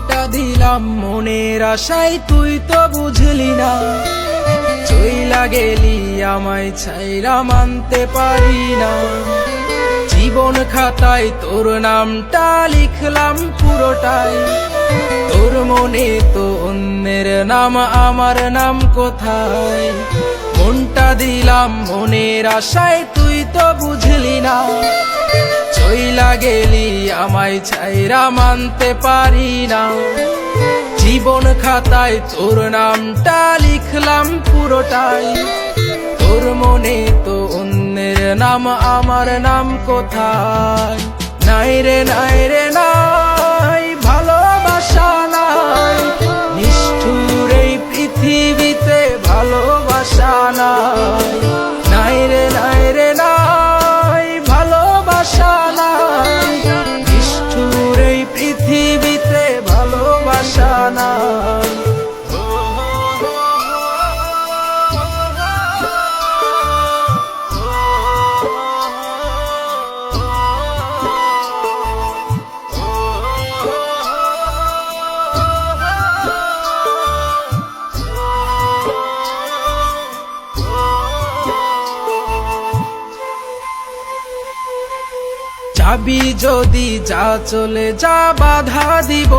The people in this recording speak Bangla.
মনটা দিলাম মনের আশায়, তুই তো বুঝলি না। চইলা গেলি আমায় ছাইরা মানতে পারি না। জীবন খাতায় তোর নামটা লিখলাম পুরোটাই, তোর মনে তো অন্যের নাম, আমার নাম কোথায়? মনটা দিলাম মনের আশায়, তুই তো বুঝলি না। চইলা গেলি আমায় ছাইরা মানতে পারি না। জীবন খাতায় তোর নামটা লিখলাম পুরোটাই, তোর মনে তো অন্যের নাম, আমার নাম কোথায়? নাই রে নাই রে নাই, ভালোবাসা নাই, নিষ্ঠুর এই পৃথিবীতে ভালোবাসা নাই। নাই রে নাই রে নাই, ভালোবাসা নাই, নিষ্ঠুর এই পৃথিবীতে ভালোবাসা নাই। যাবি যদি যা, চলে যা, বাধা দিব